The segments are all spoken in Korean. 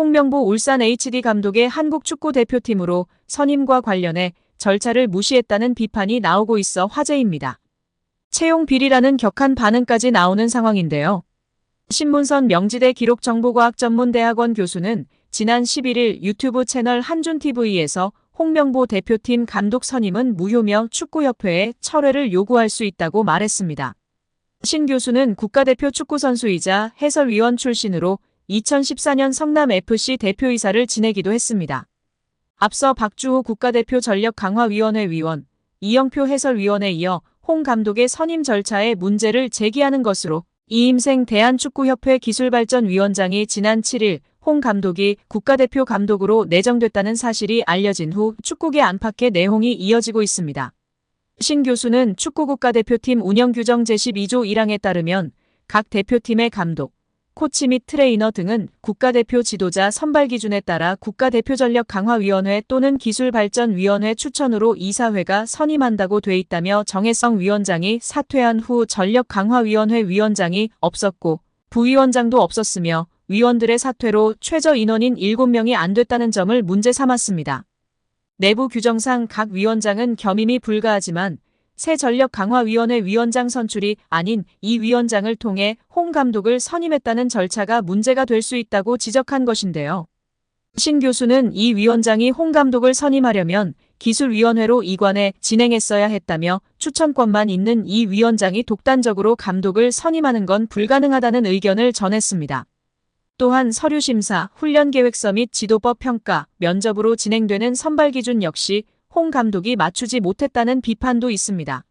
홍명보 울산 HD 감독의 한국 축구 대표팀으로 선임과 관련해 절차를 무시했다는 비판이 나오고 있어 화제입니다. 채용 비리라는 격한 반응까지 나오는 상황인데요. 신문선 명지대 기록정보과학전문대학원 교수는 지난 11일 유튜브 채널 한준TV에서 홍명보 대표팀 감독 선임은 무효며 축구협회에 철회를 요구할 수 있다고 말했습니다. 신 교수는 국가대표 축구선수이자 해설위원 출신으로 2014년 성남FC 대표이사를 지내기도 했습니다. 앞서 박주호 국가대표 전력강화위원회 위원, 이영표 해설위원에 이어 홍 감독의 선임 절차에 문제를 제기하는 것으로 이임생 대한축구협회 기술발전위원장이 지난 7일 홍 감독이 국가대표 감독으로 내정됐다는 사실이 알려진 후 축구계 안팎의 내홍이 이어지고 있습니다. 신 교수는 축구국가대표팀 운영규정 제12조 1항에 따르면 각 대표팀의 감독, 코치 및 트레이너 등은 국가대표 지도자 선발 기준에 따라 국가대표전력강화위원회 또는 기술발전위원회 추천으로 이사회가 선임한다고 돼 있다며 정혜성 위원장이 사퇴한 후 전력강화위원회 위원장이 없었고 부위원장도 없었으며 위원들의 사퇴로 최저 인원인 7명이 안 됐다는 점을 문제 삼았습니다. 내부 규정상 각 위원장은 겸임이 불가하지만 새 전력강화위원회 위원장 선출이 아닌 이 위원장을 통해 홍 감독을 선임했다는 절차가 문제가 될 수 있다고 지적한 것인데요. 신 교수는 이 위원장이 홍 감독을 선임하려면 기술위원회로 이관해 진행했어야 했다며 추천권만 있는 이 위원장이 독단적으로 감독을 선임하는 건 불가능하다는 의견을 전했습니다. 또한 서류심사, 훈련계획서 및 지도법 평가, 면접으로 진행되는 선발 기준 역시 홍 감독이 맞추지 못했다는 비판도 있습니다.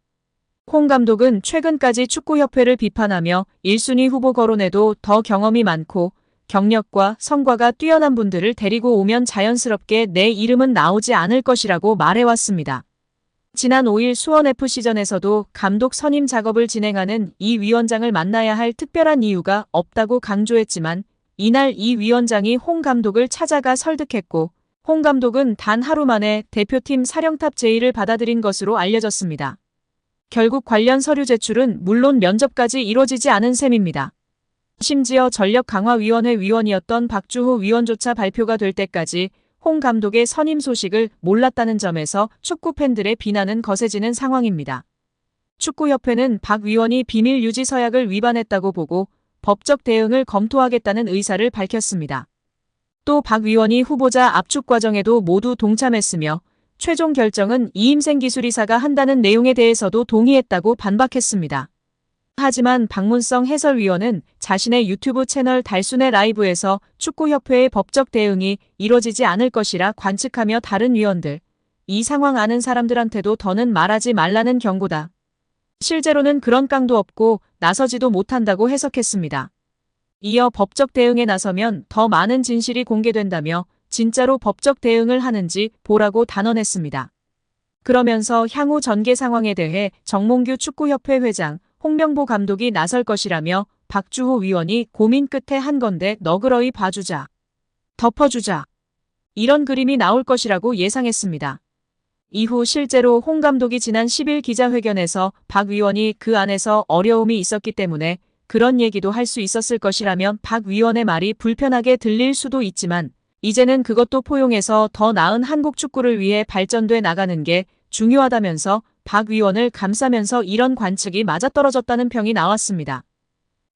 홍 감독은 최근까지 축구협회를 비판하며 1순위 후보 거론에도 더 경험이 많고 경력과 성과가 뛰어난 분들을 데리고 오면 자연스럽게 내 이름은 나오지 않을 것이라고 말해왔습니다. 지난 5일 수원FC전에서도 감독 선임 작업을 진행하는 이 위원장을 만나야 할 특별한 이유가 없다고 강조했지만 이날 이 위원장이 홍 감독을 찾아가 설득했고 홍 감독은 단 하루 만에 대표팀 사령탑 제의를 받아들인 것으로 알려졌습니다. 결국 관련 서류 제출은 물론 면접까지 이뤄지지 않은 셈입니다. 심지어 전력강화위원회 위원이었던 박주호 위원조차 발표가 될 때까지 홍 감독의 선임 소식을 몰랐다는 점에서 축구 팬들의 비난은 거세지는 상황입니다. 축구협회는 박 위원이 비밀 유지 서약을 위반했다고 보고 법적 대응을 검토하겠다는 의사를 밝혔습니다. 또 박 위원이 후보자 압축 과정에도 모두 동참했으며 최종 결정은 이임생 기술이사가 한다는 내용에 대해서도 동의했다고 반박했습니다. 하지만 박문성 해설위원은 자신의 유튜브 채널 달순의 라이브에서 축구협회의 법적 대응이 이뤄지지 않을 것이라 관측하며 다른 위원들, 이 상황 아는 사람들한테도 더는 말하지 말라는 경고다. 실제로는 그런 깡도 없고 나서지도 못한다고 해석했습니다. 이어 법적 대응에 나서면 더 많은 진실이 공개된다며 진짜로 법적 대응을 하는지 보라고 단언했습니다. 그러면서 향후 전개 상황에 대해 정몽규 축구협회 회장, 홍명보 감독이 나설 것이라며 박주호 위원이 고민 끝에 한 건데 너그러이 봐주자, 덮어주자, 이런 그림이 나올 것이라고 예상했습니다. 이후 실제로 홍 감독이 지난 10일 기자회견에서 박 위원이 그 안에서 어려움이 있었기 때문에 그런 얘기도 할 수 있었을 것이라면 박 위원의 말이 불편하게 들릴 수도 있지만 이제는 그것도 포용해서 더 나은 한국 축구를 위해 발전돼 나가는 게 중요하다면서 박 위원을 감싸면서 이런 관측이 맞아떨어졌다는 평이 나왔습니다.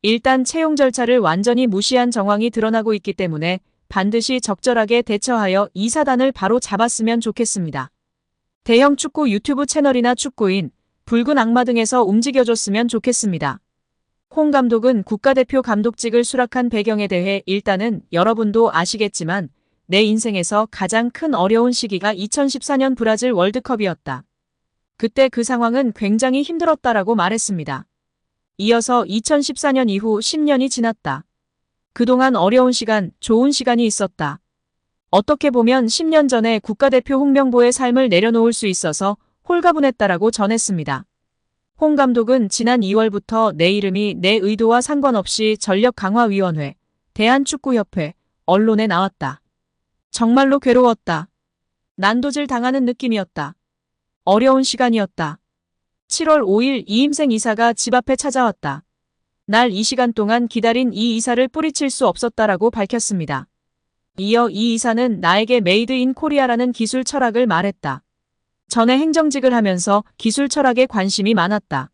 일단 채용 절차를 완전히 무시한 정황이 드러나고 있기 때문에 반드시 적절하게 대처하여 이 사단을 바로 잡았으면 좋겠습니다. 대형 축구 유튜브 채널이나 축구인, 붉은 악마 등에서 움직여줬으면 좋겠습니다. 홍 감독은 국가대표 감독직을 수락한 배경에 대해 일단은 여러분도 아시겠지만 내 인생에서 가장 큰 어려운 시기가 2014년 브라질 월드컵이었다. 그때 그 상황은 굉장히 힘들었다라고 말했습니다. 이어서 2014년 이후 10년이 지났다. 그동안 어려운 시간, 좋은 시간이 있었다. 어떻게 보면 10년 전에 국가대표 홍명보의 삶을 내려놓을 수 있어서 홀가분했다라고 전했습니다. 홍 감독은 지난 2월부터 내 이름이 내 의도와 상관없이 전력강화위원회, 대한축구협회, 언론에 나왔다. 정말로 괴로웠다. 난도질 당하는 느낌이었다. 어려운 시간이었다. 7월 5일 이임생 이사가 집 앞에 찾아왔다. 날 이 시간 동안 기다린 이 이사를 뿌리칠 수 없었다라고 밝혔습니다. 이어 이 이사는 나에게 메이드 인 코리아라는 기술 철학을 말했다. 전에 행정직을 하면서 기술 철학에 관심이 많았다.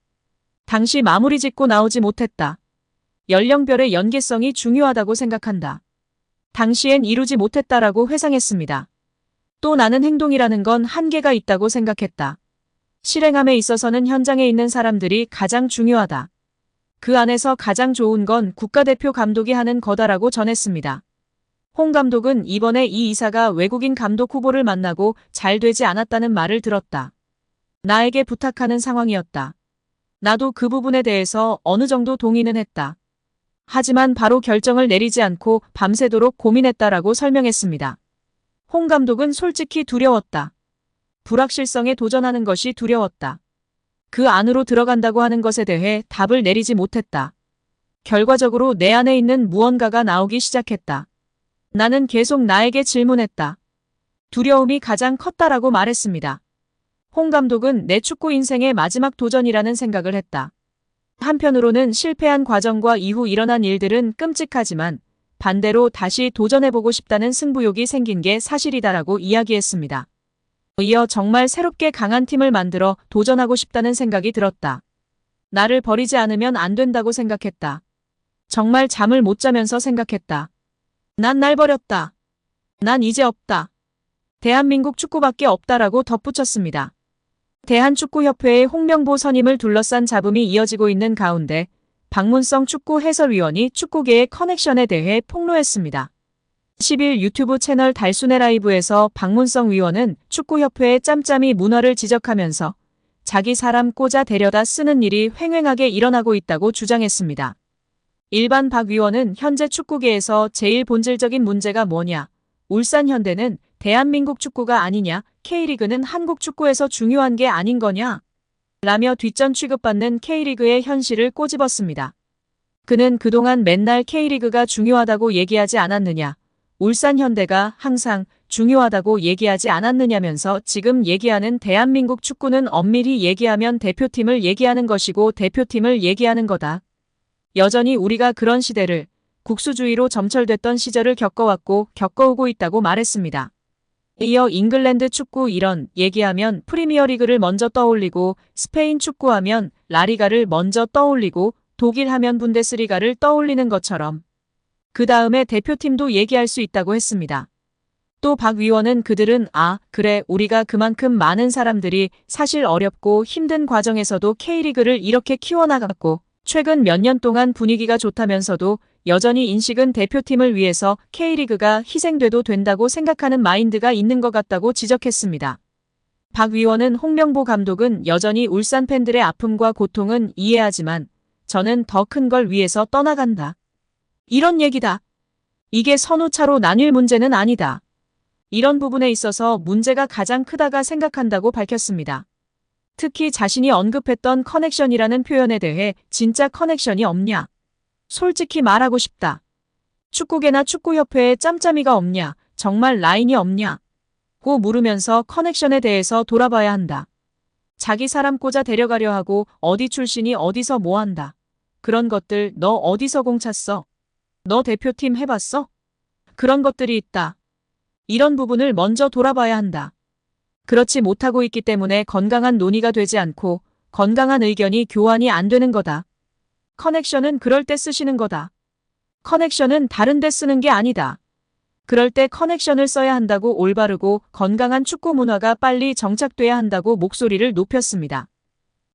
당시 마무리 짓고 나오지 못했다. 연령별의 연계성이 중요하다고 생각한다. 당시엔 이루지 못했다라고 회상했습니다. 또 나는 행동이라는 건 한계가 있다고 생각했다. 실행함에 있어서는 현장에 있는 사람들이 가장 중요하다. 그 안에서 가장 좋은 건 국가대표 감독이 하는 거다라고 전했습니다. 홍 감독은 이번에 이 이사가 외국인 감독 후보를 만나고 잘 되지 않았다는 말을 들었다. 나에게 부탁하는 상황이었다. 나도 그 부분에 대해서 어느 정도 동의는 했다. 하지만 바로 결정을 내리지 않고 밤새도록 고민했다라고 설명했습니다. 홍 감독은 솔직히 두려웠다. 불확실성에 도전하는 것이 두려웠다. 그 안으로 들어간다고 하는 것에 대해 답을 내리지 못했다. 결과적으로 내 안에 있는 무언가가 나오기 시작했다. 나는 계속 나에게 질문했다. 두려움이 가장 컸다라고 말했습니다. 홍 감독은 내 축구 인생의 마지막 도전이라는 생각을 했다. 한편으로는 실패한 과정과 이후 일어난 일들은 끔찍하지만 반대로 다시 도전해보고 싶다는 승부욕이 생긴 게 사실이다라고 이야기했습니다. 이어 정말 새롭게 강한 팀을 만들어 도전하고 싶다는 생각이 들었다. 나를 버리지 않으면 안 된다고 생각했다. 정말 잠을 못 자면서 생각했다. 난 날 버렸다. 난 이제 없다. 대한민국 축구밖에 없다라고 덧붙였습니다. 대한축구협회의 홍명보 선임을 둘러싼 잡음이 이어지고 있는 가운데 박문성 축구 해설위원이 축구계의 커넥션에 대해 폭로했습니다. 10일 유튜브 채널 달순의 라이브에서 박문성 위원은 축구협회의 짬짬이 문화를 지적하면서 자기 사람 꽂아 데려다 쓰는 일이 횡행하게 일어나고 있다고 주장했습니다. 일반 박 위원은 현재 축구계에서 제일 본질적인 문제가 뭐냐? 울산 현대는 대한민국 축구가 아니냐? K리그는 한국 축구에서 중요한 게 아닌 거냐? 라며 뒷전 취급받는 K리그의 현실을 꼬집었습니다. 그는 그동안 맨날 K리그가 중요하다고 얘기하지 않았느냐? 울산 현대가 항상 중요하다고 얘기하지 않았느냐면서 지금 얘기하는 대한민국 축구는 엄밀히 얘기하면 대표팀을 얘기하는 것이고 대표팀을 얘기하는 거다. 여전히 우리가 그런 시대를 국수주의로 점철됐던 시절을 겪어왔고 겪어오고 있다고 말했습니다. 이어 잉글랜드 축구 이런 얘기하면 프리미어리그를 먼저 떠올리고 스페인 축구하면 라리가를 먼저 떠올리고 독일 하면 분데스리가를 떠올리는 것처럼 그 다음에 대표팀도 얘기할 수 있다고 했습니다. 또 박 위원은 그들은 그래 우리가 그만큼 많은 사람들이 사실 어렵고 힘든 과정에서도 K리그를 이렇게 키워나갔고 최근 몇 년 동안 분위기가 좋다면서도 여전히 인식은 대표팀을 위해서 K리그가 희생돼도 된다고 생각하는 마인드가 있는 것 같다고 지적했습니다. 박 위원은 홍명보 감독은 여전히 울산 팬들의 아픔과 고통은 이해하지만 저는 더 큰 걸 위해서 떠나간다. 이런 얘기다. 이게 선후차로 나뉠 문제는 아니다. 이런 부분에 있어서 문제가 가장 크다가 생각한다고 밝혔습니다. 특히 자신이 언급했던 커넥션이라는 표현에 대해 진짜 커넥션이 없냐? 솔직히 말하고 싶다. 축구계나 축구협회에 짬짬이가 없냐? 정말 라인이 없냐? 고 물으면서 커넥션에 대해서 돌아봐야 한다. 자기 사람 꽂아 데려가려 하고 어디 출신이 어디서 뭐 한다. 그런 것들 너 어디서 공 찼어? 너 대표팀 해봤어? 그런 것들이 있다. 이런 부분을 먼저 돌아봐야 한다. 그렇지 못하고 있기 때문에 건강한 논의가 되지 않고 건강한 의견이 교환이 안 되는 거다. 커넥션은 그럴 때 쓰시는 거다. 커넥션은 다른 데 쓰는 게 아니다. 그럴 때 커넥션을 써야 한다고 올바르고 건강한 축구 문화가 빨리 정착돼야 한다고 목소리를 높였습니다.